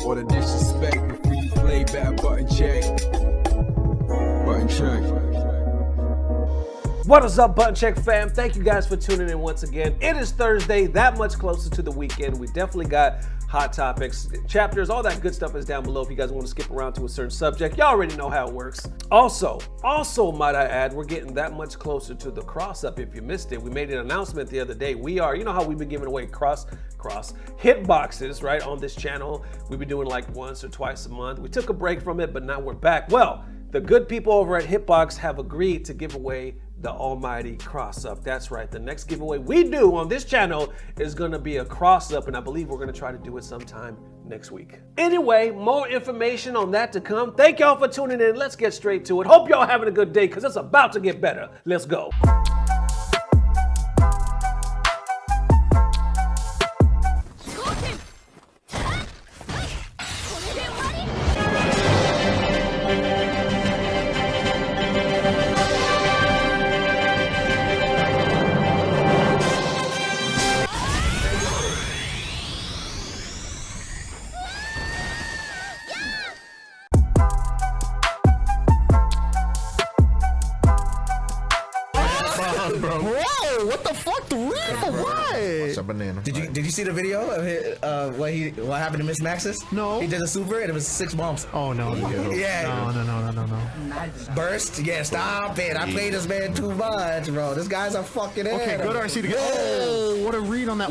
All the disrespect before you play back, button check. Button check. What is up, Button Check fam? Thank you guys for tuning in once again. It is Thursday, that much closer to the weekend. We definitely got hot topics, chapters, all that good stuff is down below if you guys want to skip around to a certain subject. Y'all already know how it works. Also, might I add, we're getting that much closer to the cross-up if you missed it. We made an announcement the other day. We are, you know how we've been giving away hit boxes, right, on this channel. We've been doing like once or twice a month. We took a break from it, but now we're back. Well, the good people over at Hitbox have agreed to give away the almighty cross-up. That's right, the next giveaway we do on this channel is gonna be a cross-up, and I believe we're gonna try to do it sometime next week. Anyway, more information on that to come. Thank y'all for tuning in. Let's get straight to it. Hope y'all having a good day, because it's about to get better. Let's go. Whoa, what the fuck? The real for what? It's a banana. Did you see the video of what happened to Miss Maxis? No. He did a super and it was 6 bumps. Oh no. Yeah. No. Burst? Yeah, stop it. I played this man too much, bro. This guy's a fucking ass. Okay, good RC to get. Oh, what a read on that.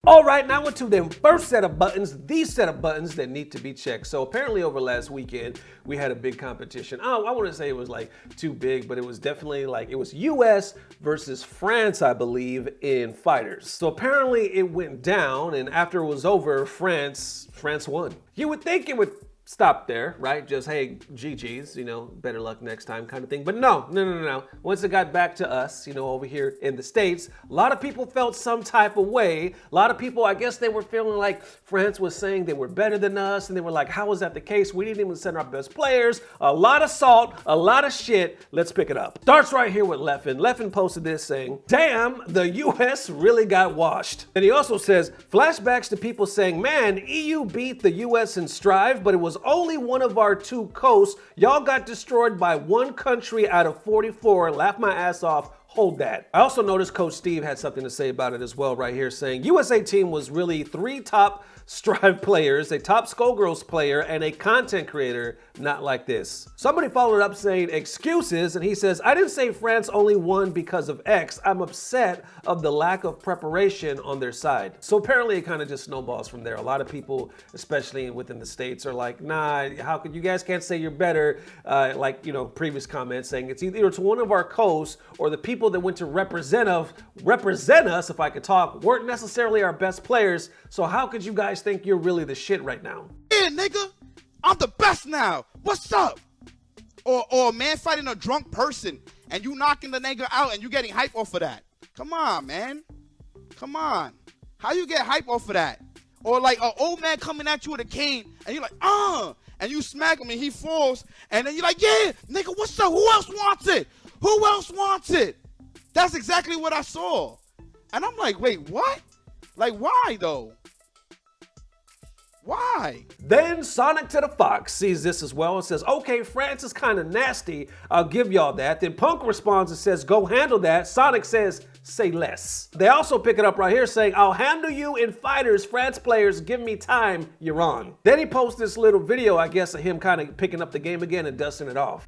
All right, now into the first set of buttons, these set of buttons that need to be checked. So apparently over last weekend, we had a big competition. Oh, I wouldn't say it was like too big, but it was definitely like, it was US versus France, I believe, in fighters. So apparently it went down, and after it was over, France won. You would think it would stop there, right? Just, hey, GG's, you know, better luck next time kind of thing. But no. Once it got back to us, you know, over here in the States, a lot of people felt some type of way. A lot of people, I guess they were feeling like France was saying they were better than us, and they were like, how is that the case? We didn't even send our best players. A lot of salt, a lot of shit. Let's pick it up. Starts right here with Leffen. Leffen posted this saying, damn, the US really got washed. And he also says, flashbacks to people saying, man, EU beat the US in Strive, but it was only one of our 2 coasts. Y'all got destroyed by 1 country out of 44. Laugh my ass off. Hold that. I also noticed Coach Steve had something to say about it as well right here, saying USA team was really 3 top Strive players, a top Skullgirls player, and a content creator, not like this. Somebody followed up saying excuses, and he says, I didn't say France only won because of X. I'm upset of the lack of preparation on their side. So apparently it kind of just snowballs from there. A lot of people, especially within the States, are like, nah, how could you guys can't say you're better? Like, you know, previous comments saying it's either it's one of our coasts or the people that went to represent us, if I could talk, weren't necessarily our best players. So how could you guys think you're really the shit right now? Yeah, nigga, I'm the best now. What's up? Or a man fighting a drunk person and you knocking the nigga out and you getting hype off of that. Come on, man. Come on. How you get hype off of that? Or like an old man coming at you with a cane and you're like, and you smack him and he falls and then you're like, yeah, nigga, what's up? Who else wants it? Who else wants it? That's exactly what I saw. And I'm like, wait, what? Like, why though? Why? Then Sonic to the Fox sees this as well and says, okay, France is kind of nasty. I'll give y'all that. Then Punk responds and says, go handle that. Sonic says, say less. They also pick it up right here saying, I'll handle you in fighters, France players, give me time, you're on. Then he posts this little video, I guess, of him kind of picking up the game again and dusting it off.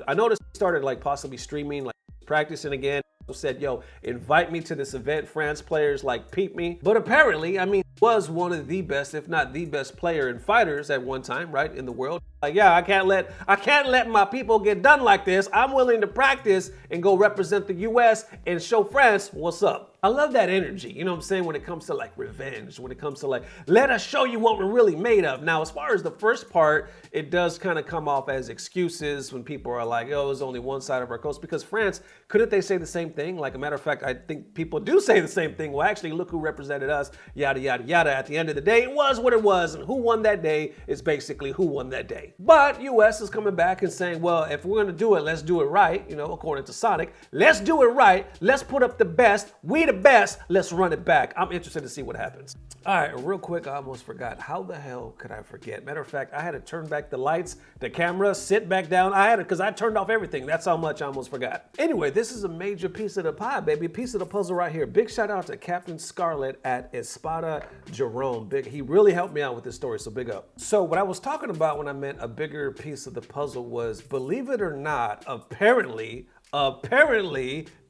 I noticed he started like possibly streaming, like practicing again. Said, yo, invite me to this event. France players like peep me. But apparently, I mean, was one of the best, if not the best player in fighters at one time, right, in the world. Like, yeah, I can't let my people get done like this. I'm willing to practice and go represent the US and show France what's up. I love that energy, you know what I'm saying, when it comes to like revenge, when it comes to like, let us show you what we're really made of. Now, as far as the first part, it does kind of come off as excuses when people are like, oh, there's only one side of our coast. Because France, couldn't they say the same thing? Like, a matter of fact, I think people do say the same thing. Well, actually, look who represented us, yada, yada, yada. At the end of the day, it was what it was. And who won that day is basically who won that day. But US is coming back and saying, well, if we're going to do it, let's do it right. You know, according to Sonic, let's do it right. Let's put up the best. We the best. Let's run it back. I'm interested to see what happens. All right, real quick, I almost forgot. How the hell could I forget? Matter of fact, I had to turn back the lights, the camera, sit back down. I had it because I turned off everything. That's how much I almost forgot. Anyway, this is a major piece of the pie, baby. Piece of the puzzle right here. Big shout out to Captain Scarlet at Espada Jerome. He really helped me out with this story, so big up. So what I was talking about when I meant a bigger piece of the puzzle was, believe it or not, apparently,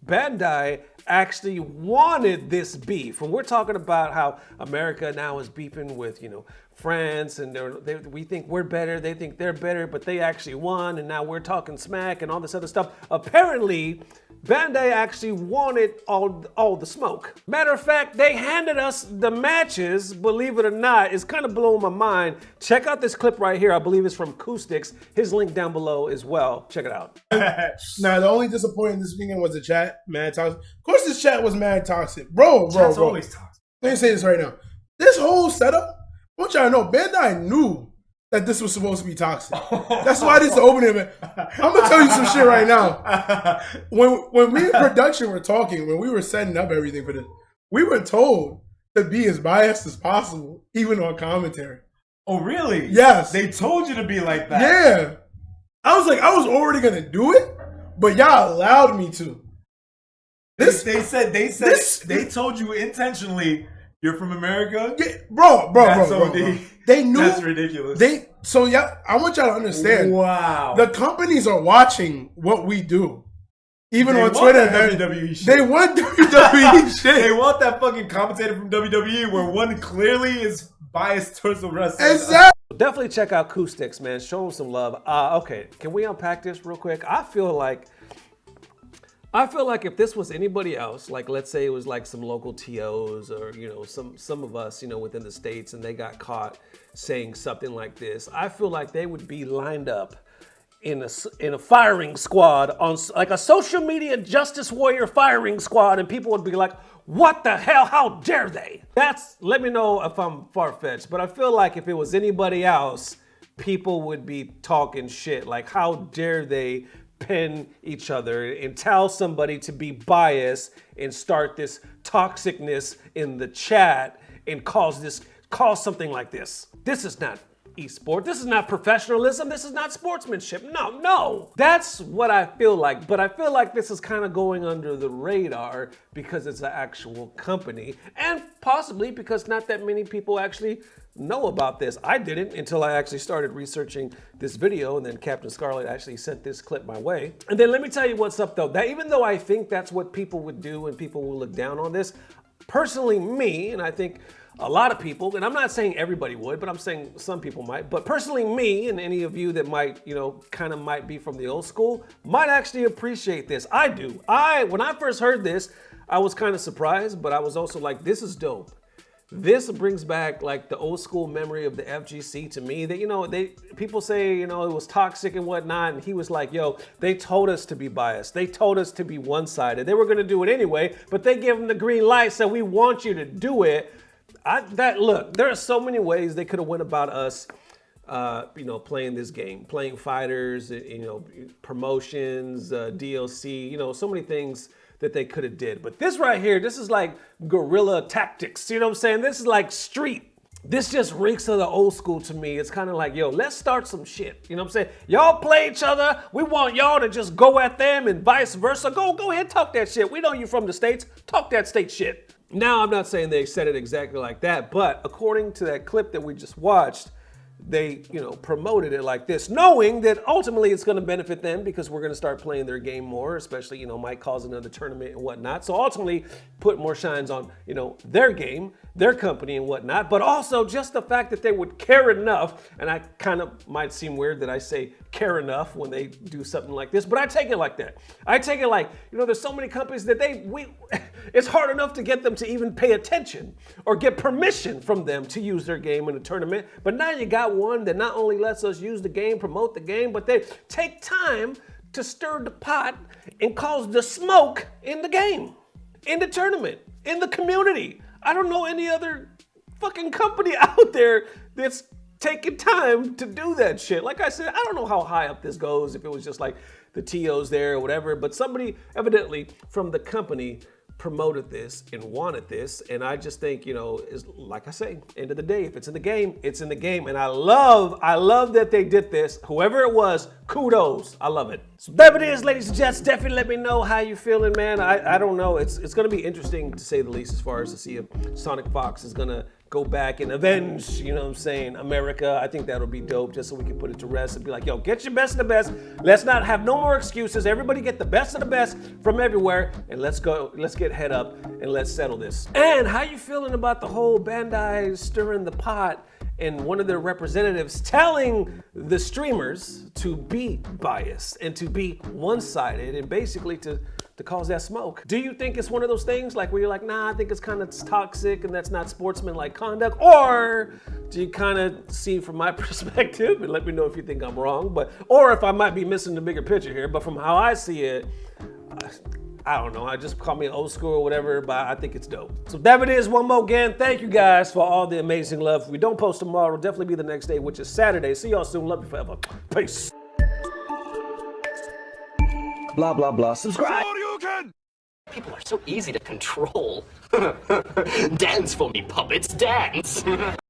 Bandai actually wanted this beef. And we're talking about how America now is beefing with, you know, France, and we think we're better, they think they're better, but they actually won, and now we're talking smack and all this other stuff. Apparently, Bandai actually wanted all the smoke. Matter of fact, they handed us the matches, believe it or not. It's kind of blowing my mind. Check out this clip right here. I believe it's from Koustics. His link down below as well. Check it out. Now, the only disappointing this weekend was the chat. Mad toxic. Of course, this chat was mad toxic. Bro. always toxic. Let me say this right now. This whole setup, I want y'all to know, Bandai knew that this was supposed to be toxic. That's why this is the opening. I'm gonna tell you some shit right now. When we in production were talking, when we were setting up everything for this, we were told to be as biased as possible, even on commentary. Oh, really? Yes. They told you to be like that. Yeah. I was like, I was already gonna do it, but y'all allowed me to. They told you intentionally, you're from America? Yeah, bro. They knew. That's ridiculous. I want y'all to understand. Wow. The companies are watching what we do. Even They on want Twitter. that WWE shit. They want WWE shit. They want that fucking commentator from WWE where one clearly is biased towards the wrestling. Exactly. Definitely check out Koustics, man. Show them some love. Okay, can we unpack this real quick? I feel like if this was anybody else, like let's say it was like some local TOs or, you know, some of us, you know, within the States, and they got caught saying something like this, I feel like they would be lined up in a firing squad, on like a social media justice warrior firing squad, and people would be like, what the hell, how dare they? Let me know if I'm far-fetched, but I feel like if it was anybody else, people would be talking shit, like how dare they pin each other and tell somebody to be biased and start this toxicness in the chat and cause something like this. This is not esport. This is not professionalism. This is not sportsmanship. No. That's what I feel like. But I feel like this is kind of going under the radar because it's an actual company, and possibly because not that many people actually know about this. I didn't until I actually started researching this video, and then Captain Scarlet actually sent this clip my way. And then let me tell you what's up though. That even though I think that's what people would do and people will look down on this, personally me, and I think a lot of people, and I'm not saying everybody would, but I'm saying some people might, but personally me and any of you that might, you know, kind of might be from the old school, might actually appreciate this. I do. When I first heard this, I was kind of surprised, but I was also like, this is dope. This brings back like the old school memory of the FGC to me. That, you know, people say, you know, it was toxic and whatnot, and he was like, yo, they told us to be biased. They told us to be one-sided. They were gonna do it anyway, but they gave them the green light, so we want you to do it. Look, there are so many ways they could have went about us, you know, playing this game, playing fighters, you know, promotions, DLC, you know, so many things that they could have did. But this right here, this is like guerrilla tactics. You know what I'm saying? This is like street. This just reeks of the old school to me. It's kind of like, yo, let's start some shit. You know what I'm saying? Y'all play each other. We want y'all to just go at them and vice versa. Go ahead, talk that shit. We know you from the States. Talk that state shit. Now, I'm not saying they said it exactly like that, but according to that clip that we just watched, they, you know, promoted it like this, knowing that ultimately it's going to benefit them because we're going to start playing their game more, especially, you know, might cause another tournament and whatnot. So ultimately put more shines on, you know, their game, their company and whatnot, but also just the fact that they would care enough, and I kind of might seem weird that I say care enough when they do something like this, but I take it like that. I take it like, you know, there's so many companies that it's hard enough to get them to even pay attention or get permission from them to use their game in a tournament, but now you got one that not only lets us use the game, promote the game, but they take time to stir the pot and cause the smoke in the game, in the tournament, in the community. I don't know any other fucking company out there that's taking time to do that shit. Like I said, I don't know how high up this goes, if it was just like the TOs there or whatever, but somebody evidently from the company promoted this and wanted this, and I just think, you know, is like I say, end of the day, if it's in the game, it's in the game, and I love that they did this. Whoever it was, kudos. I love it. So there it is, ladies and gents. Definitely let me know how you feeling, man. I don't know. It's gonna be interesting to say the least, as far as to see if Sonic Fox is gonna go back and avenge, you know what I'm saying, America. I think that'll be dope, just so we can put it to rest and be like, yo, get your best of the best. Let's not have no more excuses. Everybody get the best of the best from everywhere, and let's get head up and let's settle this. And how you feeling about the whole Bandai stirring the pot and one of their representatives telling the streamers to be biased and to be one-sided and basically to cause that smoke? Do you think it's one of those things like where you're like, nah, I think it's kind of toxic and that's not sportsmanlike conduct? Or do you kind of see from my perspective, and let me know if you think I'm wrong, or if I might be missing the bigger picture here, but from how I see it, I don't know, I just call me old school or whatever, but I think it's dope. So there it is, one more again. Thank you guys for all the amazing love. If we don't post tomorrow, it'll definitely be the next day, which is Saturday. See y'all soon. Love you forever. Peace. Blah, blah, blah. Subscribe. People are so easy to control. Dance for me, puppets, dance!